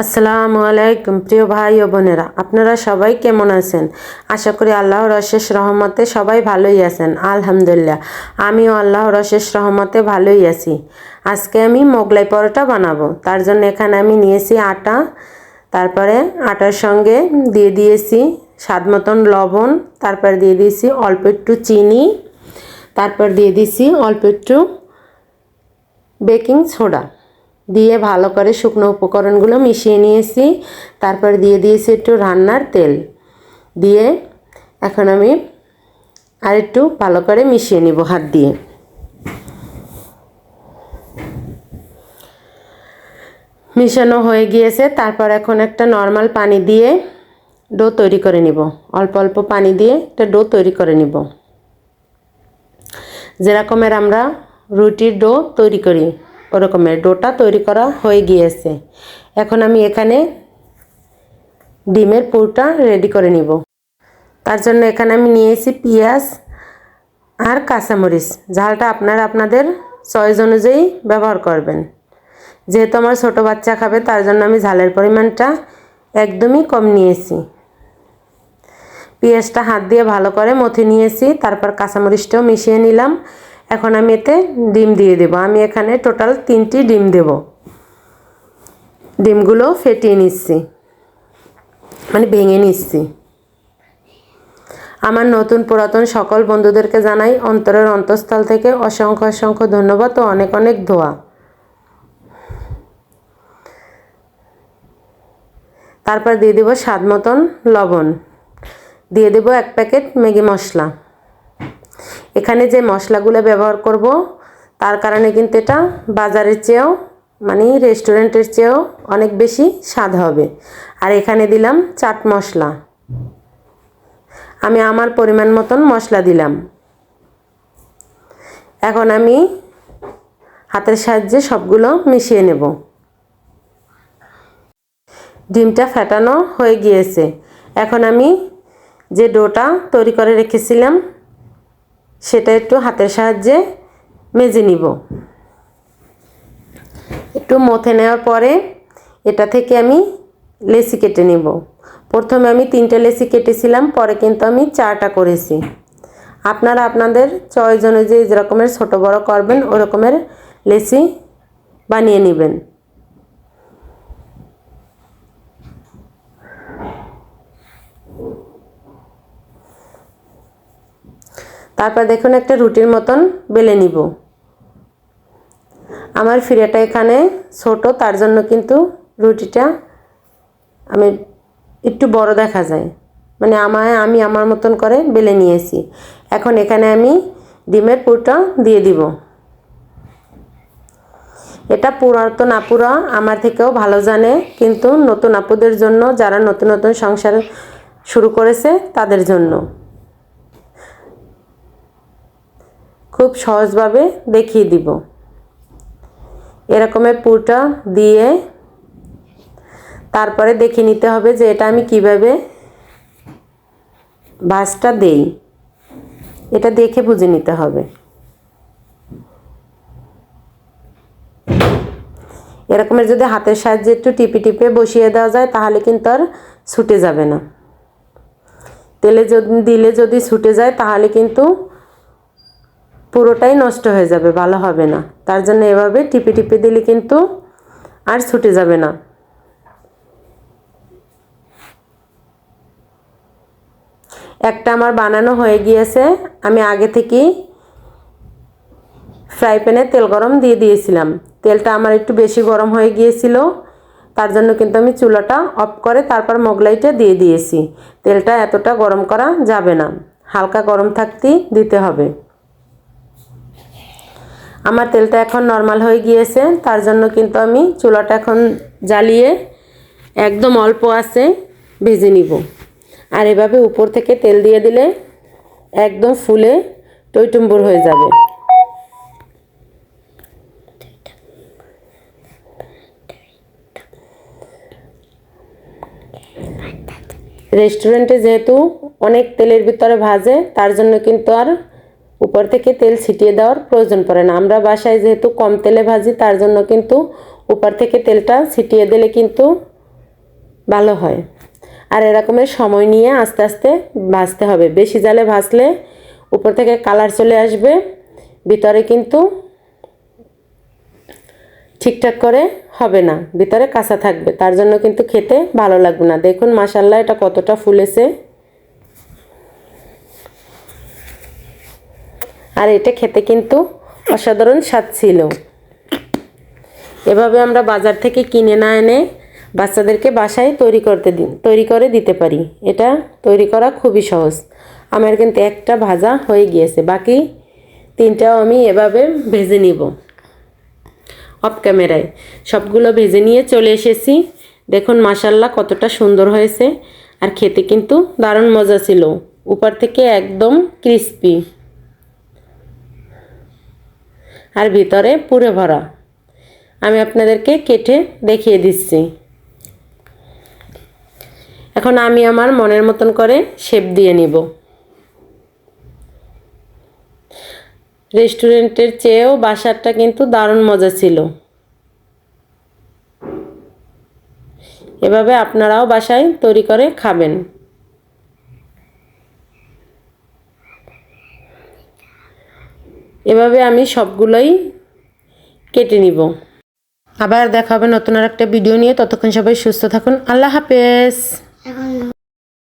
আসসালামু আলাইকুম প্রিয় ভাই ও বোনেরা, আপনারা সবাই কেমন আছেন? আশা করি আল্লাহর অশেষ রহমতে সবাই ভালোই আছেন। আলহামদুলিল্লাহ, আমিও আল্লাহর অশেষ রহমতে ভালোই আছি। আজকে আমি মোগলাই পরোটা বানাবো। তার জন্য এখানে আমি নিয়েছি আটা, তারপরে আটার সঙ্গে দিয়ে দিয়েছি স্বাদ মতন লবণ, তারপর দিয়ে দিয়েছি অল্প একটু চিনি, তারপর দিয়ে দিয়েছি অল্প একটু বেকিং সোডা দিয়ে ভালো করে শুকনো উপকরণগুলো মিশিয়ে নিয়েছি। তারপর দিয়ে দিয়েছি একটু রান্নার তেল দিয়ে এখন আমি আর একটু ভালো করে মিশিয়ে নিব হাত দিয়ে। মিশানো হয়ে গিয়েছে। তারপর এখন একটা নর্মাল পানি দিয়ে ডো তৈরি করে নিব। অল্প অল্প পানি দিয়ে একটা ডো তৈরি করে নিব, যেরকমের আমরা রুটির ডো তৈরি করি ওরকমের ডোটা তৈরি করা হয়ে গিয়েছে। এখন আমি এখানে ডিমের পুরটা রেডি করে নিব। তার জন্য এখানে আমি নিয়েছি পেঁয়াজ আর কাঁচামরিচ। ঝালটা আপনারা আপনাদের চয়েস অনুযায়ী ব্যবহার করবেন। যেহেতু আমার ছোটো বাচ্চা খাবে, তার জন্য আমি ঝালের পরিমাণটা একদমই কম নিয়েছি। পেঁয়াজটা হাত দিয়ে ভালো করে মথে নিয়েছি, তারপর কাঁচামরিচটাও মিশিয়ে নিলাম। এখন আমি এতে ডিম দিয়ে দেব। আমি এখানে টোটাল 3টি ডিম দেব। ডিমগুলো ফেটিয়ে নিচ্ছি, মানে ভেঙে নিচ্ছি। আমার নতুন পুরাতন সকল বন্ধুদেরকে জানাই অন্তরের অন্তঃস্থল থেকে অসংখ্য অসংখ্য ধন্যবাদ ও অনেক অনেক দোয়া। তারপর দিয়ে দেব স্বাদ মতন লবণ, দিয়ে দেব 1 প্যাকেট ম্যাগি মশলা। এখানে যে মশলাগুলো ব্যবহার করব তার কারণে কিন্তু এটা বাজারের চেয়েও, মানে রেস্টুরেন্টের চেয়েও অনেক বেশি স্বাদ হবে। আর এখানে দিলাম চাট মশলা, আমি আমার পরিমাণ মতন মশলা দিলাম। এখন আমি হাতের সাহায্যে সবগুলো মিশিয়ে নেব। ডিমটা ফেটানো হয়ে গিয়েছে। এখন আমি যে ডোটা তৈরি করে রেখেছিলাম সেটা একটু হাতের সাহায্যে মেজে নিব। একটু মথে নেওয়ার পরে এটা থেকে আমি লেচি কেটে নেব। প্রথমে আমি 3টে লেচি কেটেছিলাম, পরে কিন্তু আমি 4টা করেছি। আপনারা আপনাদের চয়েস অনুযায়ী যে রকমের ছোটো বড় করবেন ওই রকমের লেচি বানিয়ে নেবেন। তারপর দেখুন একটা রুটির মতন বেলে নিব। আমার ফিরেটা এখানে ছোট, তার জন্য কিন্তু রুটিটা আমি একটু বড় দেখা যায়, মানে আমি আমার মতন করে বেলে নিয়েছি। এখন এখানে আমি ডিমের পুরটা দিয়ে দিব। এটা পুরাতন আপুরা আমার থেকেও ভালো জানে, কিন্তু নতুন আপুদের জন্য, যারা নতুন নতুন সংসার শুরু করেছে তাদের জন্য খুব সহজভাবে দেখিয়ে দিব। এরকমের পুরটা দিয়ে তারপরে দেখে নিতে হবে যে এটা আমি কিভাবে ভাঁজটা দেই, এটা দেখে বুঝে নিতে হবে। এরকমের যদি হাতের সাহায্যে একটু টিপে টিপে বসিয়ে দেওয়া যায় তাহলে কিন্তু আর ছুটে যাবে না। তেলে যদি ছুটে যায় তাহলে কিন্তু পুরোটাই নষ্ট হয়ে যাবে, ভালো হবে না। তার জন্য এভাবে টিপে টিপে দিলে কিন্তু আর ছুটে যাবে না। একটা আমার বানানো হয়ে গিয়েছে। আমি আগে থেকেই ফ্রাই প্যানে তেল গরম দিয়ে দিয়েছিলাম। তেলটা আমার একটু বেশি গরম হয়ে গিয়েছিল, তার জন্য কিন্তু আমি চুলাটা অফ করে তারপর মোগলাইটা দিয়ে দিয়েছি। তেলটা এতটা গরম করা যাবে না, হালকা গরম থাকতেই দিতে হবে। আমার তেলটা এখন নরমাল হয়ে গিয়েছে, তার জন্য কিন্তু আমি চুলাটা এখন জ্বালিয়ে একদম অল্প আঁচে ভেজে নিব। আর এভাবে উপর থেকে তেল দিয়ে দিলে একদম ফুলে টইটুম্বুর হয়ে যাবে। রেস্টুরেন্টে যেহেতু অনেক তেলের ভিতরে ভাজে, তার জন্য কিন্তু আর উপর থেকে তেল ছিটিয়ে দেওয়ার প্রয়োজন পড়ে না। আমরা বাসায় যেহেতু কম তেলে ভাজি, তার জন্য কিন্তু উপর থেকে তেলটা ছিটিয়ে দিলে কিন্তু ভালো হয়। আর এরকমের সময় নিয়ে আস্তে আস্তে ভাজতে হবে। বেশি জালে ভাজলে উপর থেকে কালার চলে আসবে, ভিতরে কিন্তু ঠিকঠাক করে হবে না, ভিতরে কাঁচা থাকবে, তার জন্য কিন্তু খেতে ভালো লাগবে না। দেখুন মাশাআল্লাহ এটা কতটা ফুলেছে। আর এটা খেতে কিন্তু অসাধারণ স্বাদ ছিল। এভাবে আমরা বাজার থেকে কিনে না এনে বাচ্চাদেরকে বাসায় তৈরি করে দিতে পারি। এটা তৈরি করা খুবই সহজ। আমার কিন্তু একটা ভাজা হয়ে গিয়েছে, বাকি তিনটাও আমি এভাবে ভেজে নিব। অফ ক্যামেরায় সবগুলো ভেজে নিয়ে চলে এসেছি। দেখুন মাশাআল্লাহ কতটা সুন্দর হয়েছে। আর খেতে কিন্তু দারুণ মজা ছিল, উপর থেকে একদম ক্রিস্পি আর ভিতরে পুরে ভরা। আমি আপনাদেরকে কেটে দেখিয়ে দিচ্ছি। এখন আমি আমার মনের মতন করে শেপ দিয়ে নিব। রেস্টুরেন্টের চেয়েও বাসারটা কিন্তু দারুণ মজা ছিল। এভাবে আপনারাও বাসায় তৈরি করে খাবেন। এভাবে আমি সবগুলোই কেটে নিব। আবার দেখা হবে নতুন আর একটা ভিডিও নিয়ে। ততক্ষণ সবাই সুস্থ থাকুন। আল্লাহ হাফেজ।